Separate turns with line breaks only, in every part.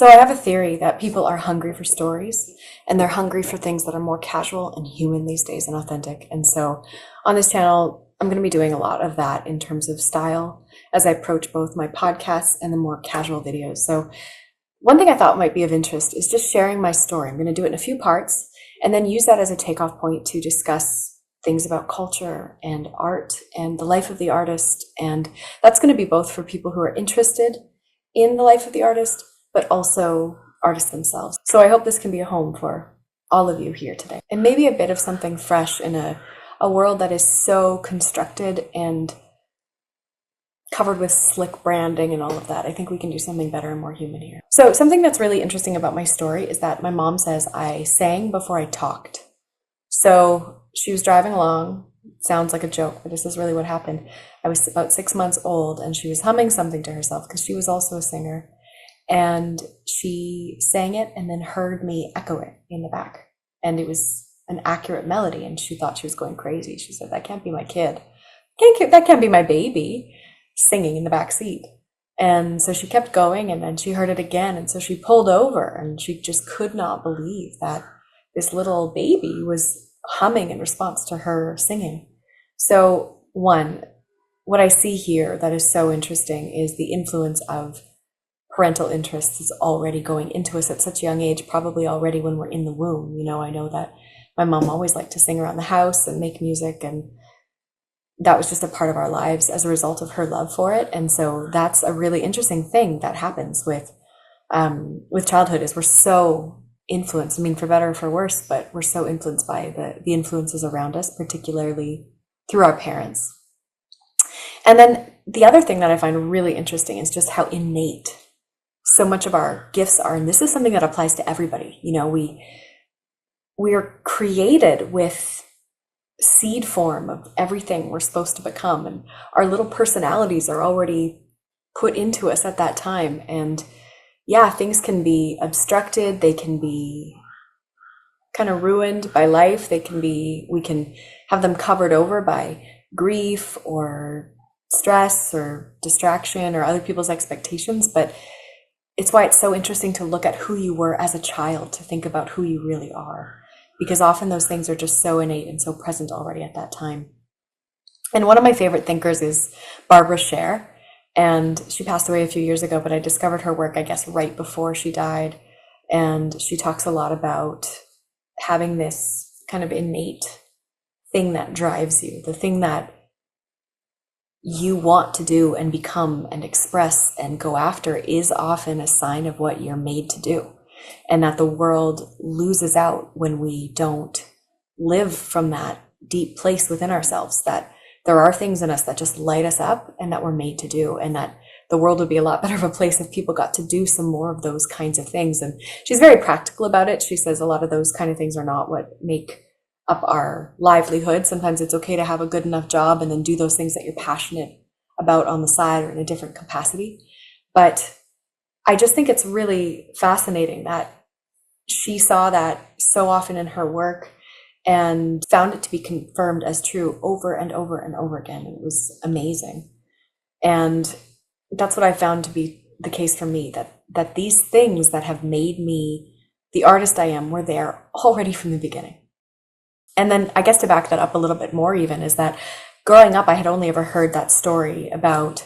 So I have a theory that people are hungry for stories, and they're hungry for things that are more casual and human these days and authentic. And so on this channel, I'm going to be doing a lot of that in terms of style as I approach both my podcasts and the more casual videos. So one thing I thought might be of interest is just sharing my story. I'm going to do it in a few parts and then use that as a takeoff point to discuss things about culture and art and the life of the artist. And that's going to be both for people who are interested in the life of the artist, but also artists themselves. So I hope this can be a home for all of you here today. And maybe a bit of something fresh in a world that is so constructed and covered with slick branding and all of that. I think we can do something better and more human here. So something that's really interesting about my story is that my mom says I sang before I talked. So she was driving along. Sounds like a joke, but this is really what happened. I was about 6 months old and she was humming something to herself because she was also a singer. And she sang it and then heard me echo it in the back. And it was an accurate melody and she thought she was going crazy. She said, that can't be my kid. That can't be my baby singing in the back seat. And so she kept going and then she heard it again. And so she pulled over and she just could not believe that this little baby was humming in response to her singing. So one, what I see here that is so interesting is the influence of parental interest is already going into us at such a young age, probably already when we're in the womb. You know, I know that my mom always liked to sing around the house and make music, and that was just a part of our lives as a result of her love for it. And so that's a really interesting thing that happens with childhood, is we're so influenced, I mean, for better or for worse, but we're so influenced by the influences around us, particularly through our parents. And then the other thing that I find really interesting is just how innate so much of our gifts are. And this is something that applies to everybody. You know, we are created with seed form of everything we're supposed to become. And our little personalities are already put into us at that time. And yeah, things can be obstructed. They can be kind of ruined by life. We can have them covered over by grief or stress or distraction or other people's expectations. But it's why it's so interesting to look at who you were as a child, to think about who you really are, because often those things are just so innate and so present already at that time. And one of my favorite thinkers is Barbara Sher, and she passed away a few years ago, but I discovered her work, I guess, right before she died. And she talks a lot about having this kind of innate thing that drives you, the thing that you want to do and become and express and go after is often a sign of what you're made to do, and that the world loses out when we don't live from that deep place within ourselves, that there are things in us that just light us up and that we're made to do, and that the world would be a lot better of a place if people got to do some more of those kinds of things. And she's very practical about it. She says a lot of those kind of things are not what make up our livelihood. Sometimes it's okay to have a good enough job and then do those things that you're passionate about on the side or in a different capacity. But I just think it's really fascinating that she saw that so often in her work and found it to be confirmed as true over and over and over again. It was amazing. And that's what I found to be the case for me, that these things that have made me the artist I am were there already from the beginning. And then I guess to back that up a little bit more even is that growing up, I had only ever heard that story about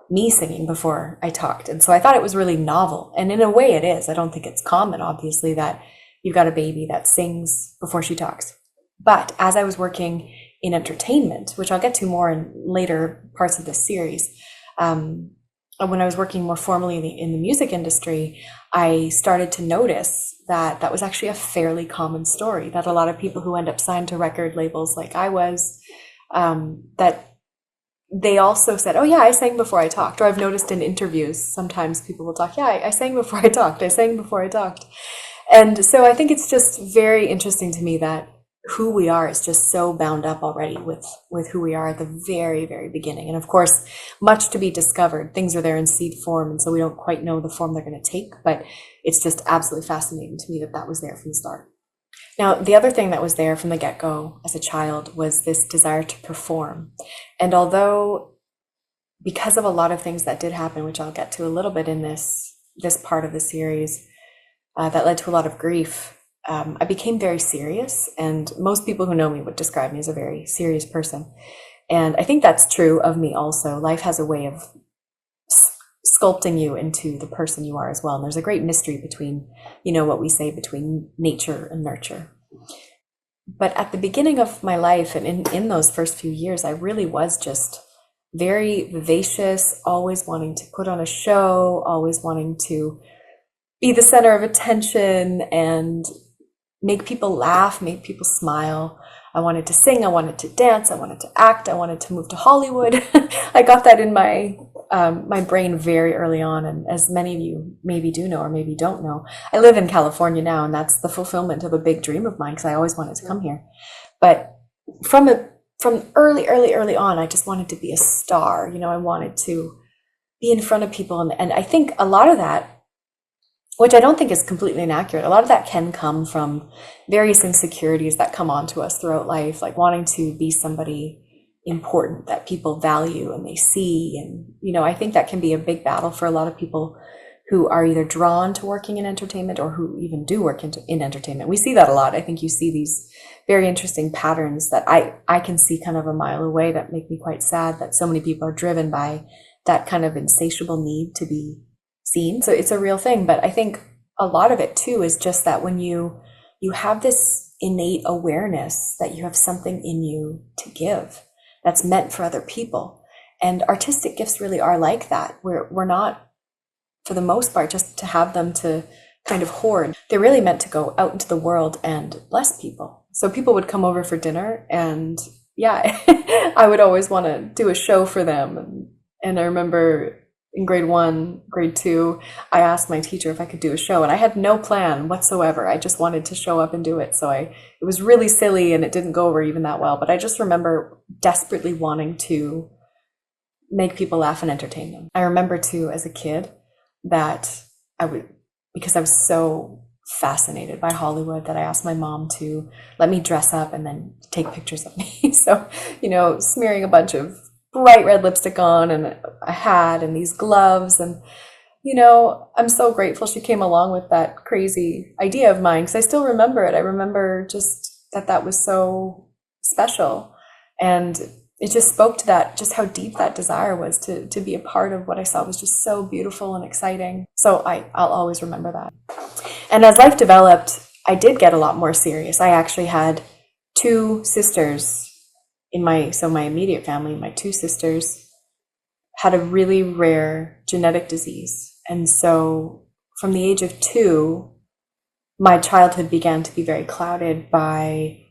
me singing before I talked. And so I thought it was really novel. And in a way it is. I don't think it's common, obviously, that you've got a baby that sings before she talks. But as I was working in entertainment, which I'll get to more in later parts of this series, when I was working more formally in the music industry, I started to notice that that was actually a fairly common story, that a lot of people who end up signed to record labels like I was, that they also said, oh yeah, I sang before I talked. Or I've noticed in interviews, sometimes people will talk, yeah, I sang before I talked. I sang before I talked. And so I think it's just very interesting to me that who we are is just so bound up already with who we are at the very, very beginning. And of course, much to be discovered. Things are there in seed form, and so we don't quite know the form they're going to take, but it's just absolutely fascinating to me that that was there from the start. Now, the other thing that was there from the get-go as a child was this desire to perform. And although, because of a lot of things that did happen, which I'll get to a little bit in this this part of the series, that led to a lot of grief. I became very serious, and most people who know me would describe me as a very serious person. And I think that's true of me also. Life has a way of sculpting you into the person you are as well. And there's a great mystery between, what we say between nature and nurture. But at the beginning of my life and in those first few years, I really was just very vivacious, always wanting to put on a show, always wanting to be the center of attention and make people laugh, make people smile. I wanted to sing, I wanted to dance, I wanted to act, I wanted to move to Hollywood. I got that in my brain very early on, and as many of you maybe do know or maybe don't know, I live in California now, and that's the fulfillment of a big dream of mine because I always wanted to come here. But from early on, I just wanted to be a star. I wanted to be in front of people, and I think a lot of that, which I don't think is completely inaccurate, a lot of that can come from various insecurities that come onto us throughout life, like wanting to be somebody important that people value and they see. And, I think that can be a big battle for a lot of people who are either drawn to working in entertainment or who even do work in entertainment. We see that a lot. I think you see these very interesting patterns that I can see kind of a mile away that make me quite sad that so many people are driven by that kind of insatiable need to be seen. So it's a real thing. But I think a lot of it too is just that when you have this innate awareness that you have something in you to give that's meant for other people. And artistic gifts really are like that. We're not, for the most part, just to have them to kind of hoard. They're really meant to go out into the world and bless people. So people would come over for dinner, and I would always want to do a show for them. And I remember in grade 1, grade 2, I asked my teacher if I could do a show, and I had no plan whatsoever. I just wanted to show up and do it. So it was really silly, and it didn't go over even that well. But I just remember desperately wanting to make people laugh and entertain them. I remember too, as a kid, that because I was so fascinated by Hollywood, that I asked my mom to let me dress up and then take pictures of me. So, smearing a bunch of bright red lipstick on and a hat and these gloves. And, I'm so grateful she came along with that crazy idea of mine, because I still remember it. I remember just that was so special. And it just spoke to that, just how deep that desire was to be a part of what I saw was just so beautiful and exciting. So I'll always remember that. And as life developed, I did get a lot more serious. I actually had 2 sisters in my immediate family. My 2 sisters had a really rare genetic disease. And so from the age of 2, my childhood began to be very clouded by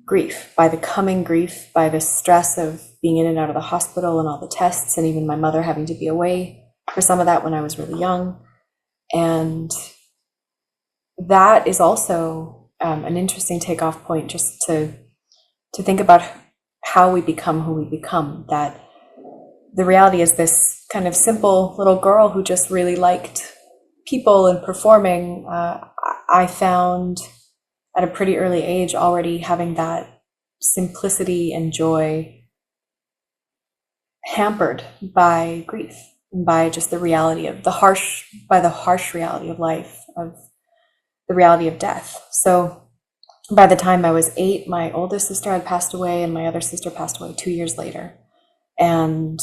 grief, by the coming grief, by the stress of being in and out of the hospital and all the tests, and even my mother having to be away for some of that when I was really young. And that is also an interesting takeoff point, just to think about how we become who we become. That the reality is this kind of simple little girl who just really liked people and performing. I found at a pretty early age already having that simplicity and joy hampered by grief and by just the reality of the harsh reality of life, of the reality of death. So by the time I was 8, my oldest sister had passed away, and my other sister passed away 2 years later. And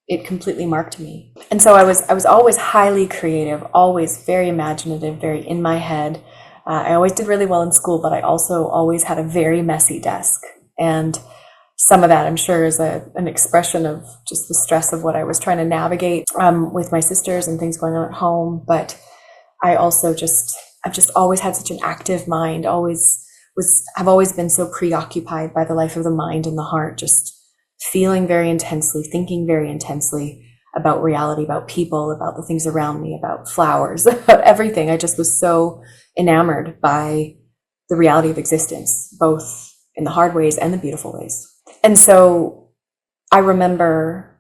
it completely marked me. And so I was always highly creative, always very imaginative, very in my head. I always did really well in school, but I also always had a very messy desk. And some of that, I'm sure, is an expression of just the stress of what I was trying to navigate with my sisters and things going on at home. But I also I've just always had such an active mind, I've always been so preoccupied by the life of the mind and the heart, just feeling very intensely, thinking very intensely about reality, about people, about the things around me, about flowers, about everything. I just was so enamored by the reality of existence, both in the hard ways and the beautiful ways. And so I remember,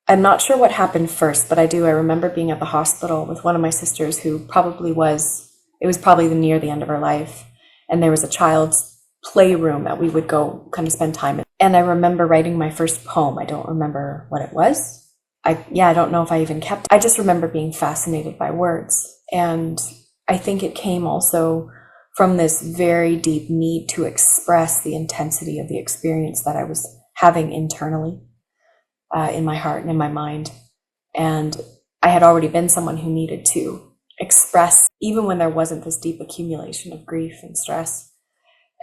I'm not sure what happened first, but I remember being at the hospital with one of my sisters who it was probably near the end of her life. And there was a child's playroom that we would go kind of spend time in. And I remember writing my first poem. I don't remember what it was. I don't know if I even kept. I just remember being fascinated by words. And I think it came also from this very deep need to express the intensity of the experience that I was having internally, in my heart and in my mind. And I had already been someone who needed to express, even when there wasn't this deep accumulation of grief and stress.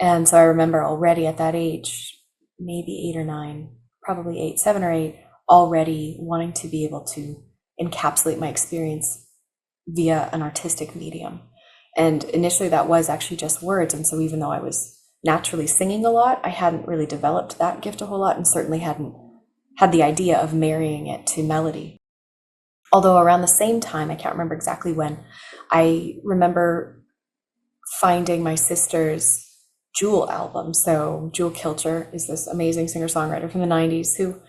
And so I remember already at that age, maybe 8 or 9, probably 8, 7 or 8, already wanting to be able to encapsulate my experience via an artistic medium. And initially that was actually just words. And so even though I was naturally singing a lot, I hadn't really developed that gift a whole lot, and certainly hadn't had the idea of marrying it to melody. Although around the same time, I can't remember exactly when, I remember finding my sister's Jewel album. So Jewel Kilcher is this amazing singer-songwriter from the 90s who,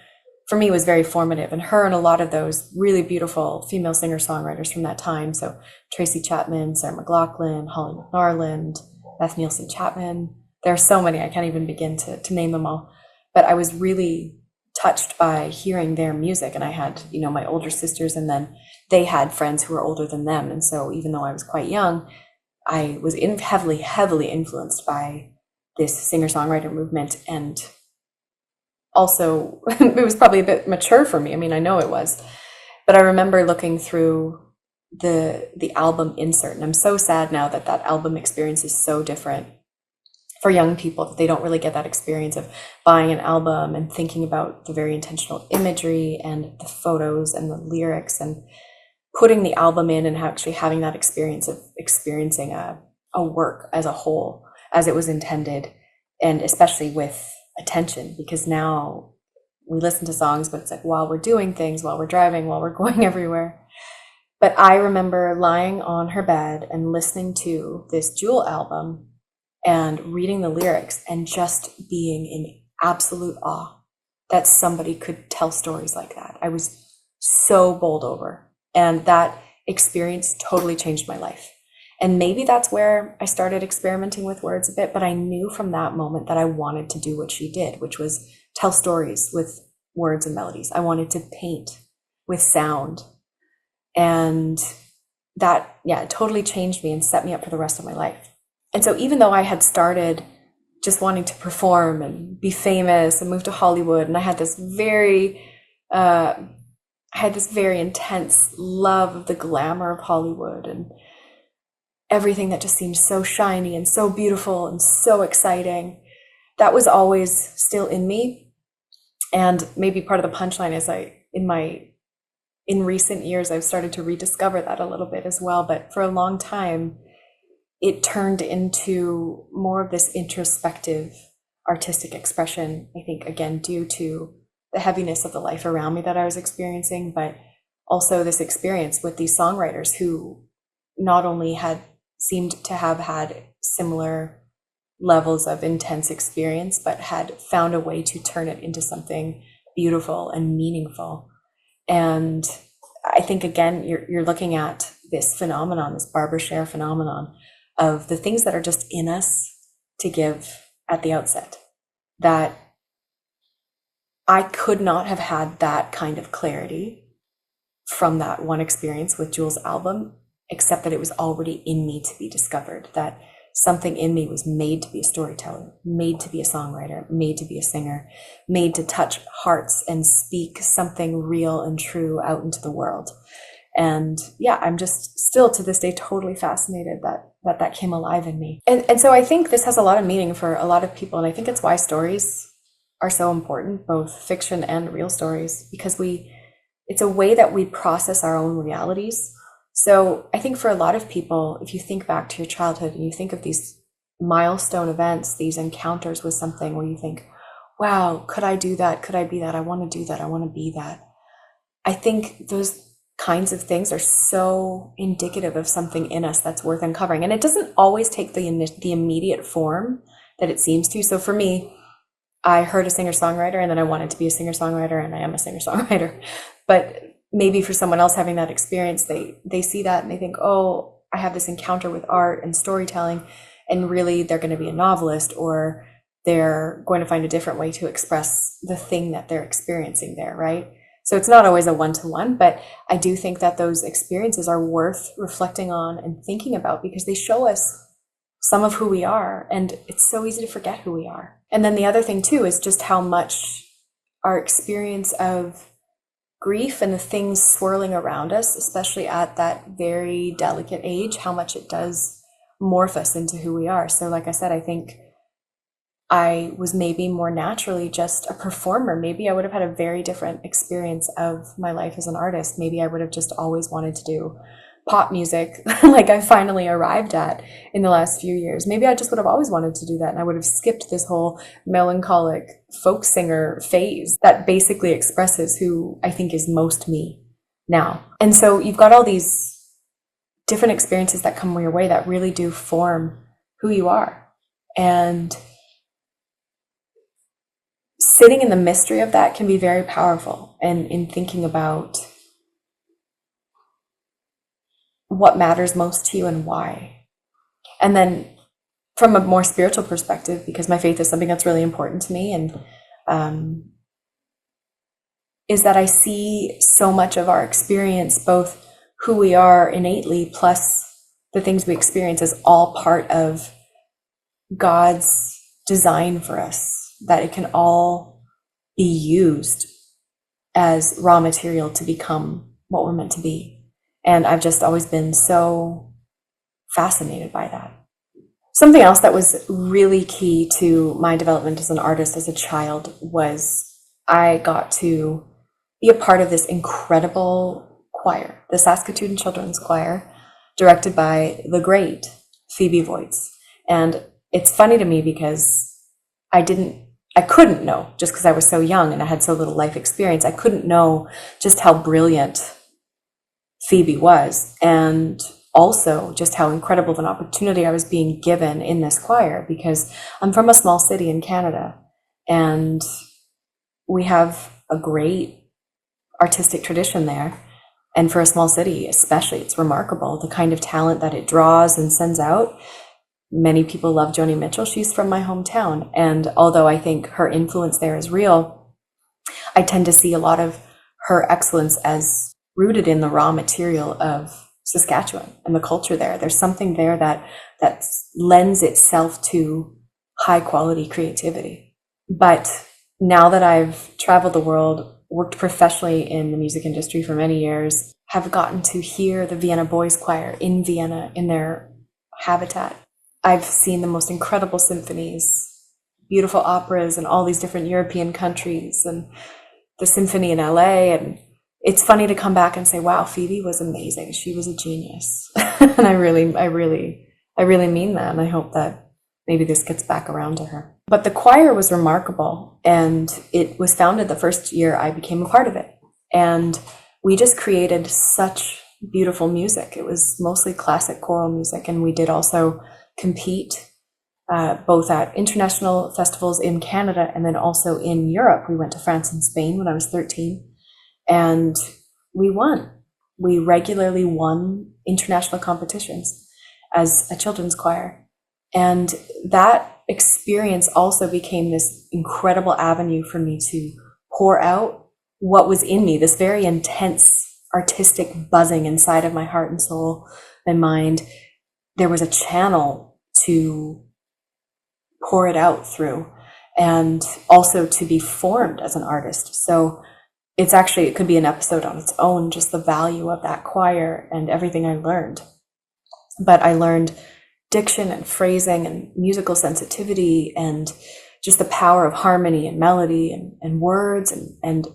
for me, was very formative. And her and a lot of those really beautiful female singer-songwriters from that time, so Tracy Chapman, Sarah McLachlan, Holly McNarland, Beth Nielsen Chapman. There are so many, I can't even begin to name them all. But I was really touched by hearing their music. And I had, my older sisters, and then they had friends who were older than them. And so even though I was quite young, I was heavily influenced by this singer-songwriter movement. And also, it was probably a bit mature for me. I mean, I know it was. But I remember looking through the album insert, and I'm so sad now that that album experience is so different for young people, that they don't really get that experience of buying an album and thinking about the very intentional imagery and the photos and the lyrics and putting the album in and actually having that experience of experiencing a work as a whole, as it was intended, and especially with attention, because now we listen to songs, but it's like while we're doing things, while we're driving, while we're going everywhere. But I remember lying on her bed and listening to this Jewel album and reading the lyrics and just being in absolute awe that somebody could tell stories like that. I was so bowled over, and that experience totally changed my life. And maybe that's where I started experimenting with words a bit, but I knew from that moment that I wanted to do what she did, which was tell stories with words and melodies. I wanted to paint with sound. And that, it totally changed me and set me up for the rest of my life. And so even though I had started just wanting to perform and be famous and move to Hollywood, and I had this very intense love of the glamour of Hollywood and everything that just seemed so shiny and so beautiful and so exciting, that was always still in me. And maybe part of the punchline is in recent years, I've started to rediscover that a little bit as well. But for a long time, it turned into more of this introspective artistic expression, I think, again, due to the heaviness of the life around me that I was experiencing, but also this experience with these songwriters who not only had seemed to have had similar levels of intense experience, but had found a way to turn it into something beautiful and meaningful. And I think, again, you're looking at this phenomenon, this Barbara Sher phenomenon, of the things that are just in us to give at the outset, that I could not have had that kind of clarity from that one experience with Jewel's album, except that it was already in me to be discovered, that something in me was made to be a storyteller, made to be a songwriter, made to be a singer, made to touch hearts and speak something real and true out into the world. And I'm just still to this day totally fascinated that came alive in me. And so I think this has a lot of meaning for a lot of people. And I think it's why stories are so important, both fiction and real stories, because it's a way that we process our own realities. So I think for a lot of people, if you think back to your childhood and you think of these milestone events, these encounters with something where you think, wow, could I do that? Could I be that? I want to do that. I want to be that. I think those kinds of things are so indicative of something in us that's worth uncovering. And it doesn't always take the immediate form that it seems to. So for me, I heard a singer-songwriter and then I wanted to be a singer-songwriter, and I am a singer-songwriter. But maybe for someone else having that experience, they see that and they think, oh, I have this encounter with art and storytelling, and really they're going to be a novelist, or they're going to find a different way to express the thing that they're experiencing there, right? So it's not always a one-to-one, but I do think that those experiences are worth reflecting on and thinking about because they show us some of who we are, and it's so easy to forget who we are. And then the other thing too is just how much our experience of grief and the things swirling around us, especially at that very delicate age, how much it does morph us into who we are. So like I said, I think I was maybe more naturally just a performer. Maybe I would have had a very different experience of my life as an artist. Maybe I would have just always wanted to do pop music like I finally arrived at in the last few years. Maybe I just would have always wanted to do that, and I would have skipped this whole melancholic folk singer phase that basically expresses who I think is most me now. And so you've got all these different experiences that come your way that really do form who you are. And sitting in the mystery of that can be very powerful, and in thinking about what matters most to you and why. And then from a more spiritual perspective, because my faith is something that's really important to me, and is that I see so much of our experience, both who we are innately plus the things we experience, as all part of God's design for us, that it can all be used as raw material to become what we're meant to be. And I've just always been so fascinated by that. Something else that was really key to my development as an artist as a child was I got to be a part of this incredible choir, the Saskatoon Children's Choir, directed by the great Phoebe Voights. And it's funny to me because I couldn't know, just because I was so young and I had so little life experience, I couldn't know just how brilliant Phoebe was, and also just how incredible of an opportunity I was being given in this choir, because I'm from a small city in Canada, and we have a great artistic tradition there. And for a small city, especially, it's remarkable, the kind of talent that it draws and sends out. Many people love Joni Mitchell. She's from my hometown. And although I think her influence there is real, I tend to see a lot of her excellence as rooted in the raw material of Saskatchewan and the culture there. There's something there that lends itself to high quality creativity. But now that I've traveled the world, worked professionally in the music industry for many years, have gotten to hear the Vienna Boys Choir in Vienna in their habitat. I've seen the most incredible symphonies, beautiful operas in all these different European countries, and the symphony in LA. And it's funny to come back and say, wow, Phoebe was amazing. She was a genius. And I really mean that. And I hope that maybe this gets back around to her. But the choir was remarkable, and it was founded the first year I became a part of it. And we just created such beautiful music. It was mostly classic choral music, and we did also compete both at international festivals in Canada and then also in Europe. We went to France and Spain when I was 13, and we won. We regularly won international competitions as a children's choir. And that experience also became this incredible avenue for me to pour out what was in me, this very intense artistic buzzing inside of my heart and soul and mind. There was a channel to pour it out through, and also to be formed as an artist. So it could be an episode on its own, just the value of that choir and everything I learned. But I learned diction and phrasing and musical sensitivity and just the power of harmony and melody and words and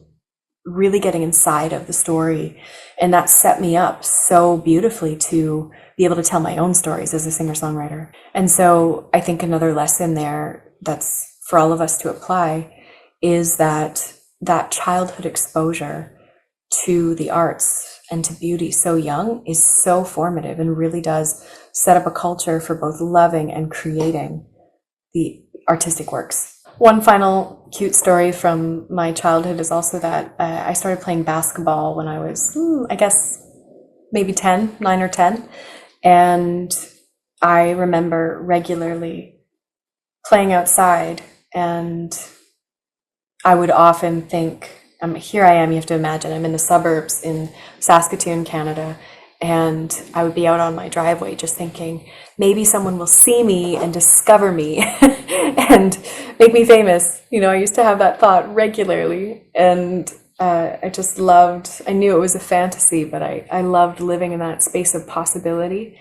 really getting inside of the story. And that set me up so beautifully to be able to tell my own stories as a singer-songwriter. And so I think another lesson there that's for all of us to apply is that childhood exposure to the arts and to beauty so young is so formative and really does set up a culture for both loving and creating the artistic works. One final cute story from my childhood is also that I started playing basketball when I was, I guess, maybe 9 or 10. And I remember regularly playing outside, and I would often think, here I am, you have to imagine, I'm in the suburbs in Saskatoon, Canada, and I would be out on my driveway just thinking, maybe someone will see me and discover me and make me famous. I used to have that thought regularly, and I knew it was a fantasy, but I loved living in that space of possibility.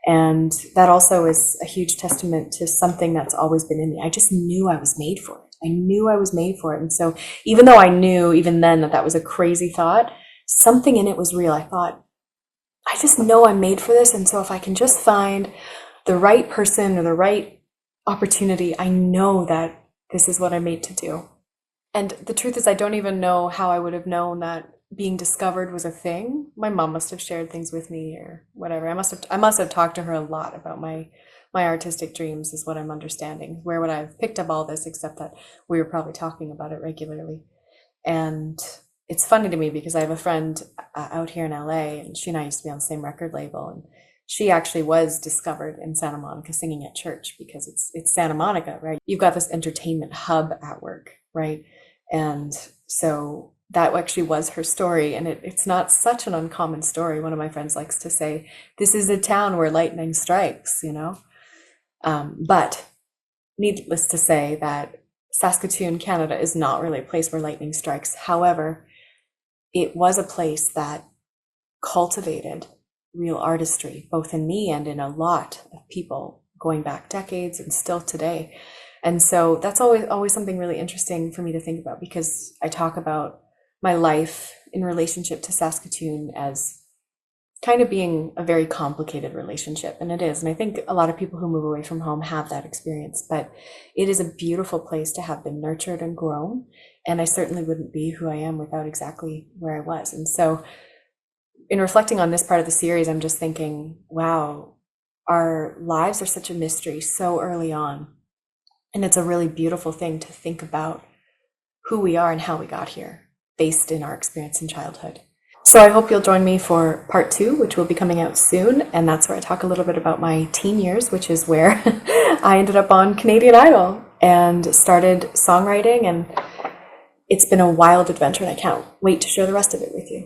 And that also is a huge testament to something that's always been in me. I just knew I was made for it. I knew I was made for it. And so even though I knew even then that was a crazy thought, something in it was real. I thought, I just know I'm made for this. And so if I can just find the right person or the right opportunity, I know that this is what I'm made to do. And the truth is, I don't even know how I would have known that being discovered was a thing. My mom must have shared things with me or whatever. I must have talked to her a lot about my artistic dreams, is what I'm understanding. Where would I have picked up all this except that we were probably talking about it regularly? And it's funny to me because I have a friend out here in LA, and she and I used to be on the same record label, and she actually was discovered in Santa Monica singing at church, because it's Santa Monica, right? You've got this entertainment hub at work, right? And so that actually was her story, and it's not such an uncommon story. One of my friends likes to say, this is a town where lightning strikes, but needless to say that Saskatoon, Canada is not really a place where lightning strikes. However, it was a place that cultivated real artistry, both in me and in a lot of people going back decades and still today. And so that's always something really interesting for me to think about, because I talk about my life in relationship to Saskatoon as kind of being a very complicated relationship, and it is. And I think a lot of people who move away from home have that experience, but it is a beautiful place to have been nurtured and grown. And I certainly wouldn't be who I am without exactly where I was. And so in reflecting on this part of the series, I'm just thinking, wow, our lives are such a mystery so early on. And it's a really beautiful thing to think about who we are and how we got here, based in our experience in childhood. So I hope you'll join me for part 2, which will be coming out soon. And that's where I talk a little bit about my teen years, which is where I ended up on Canadian Idol and started songwriting. And it's been a wild adventure, and I can't wait to share the rest of it with you.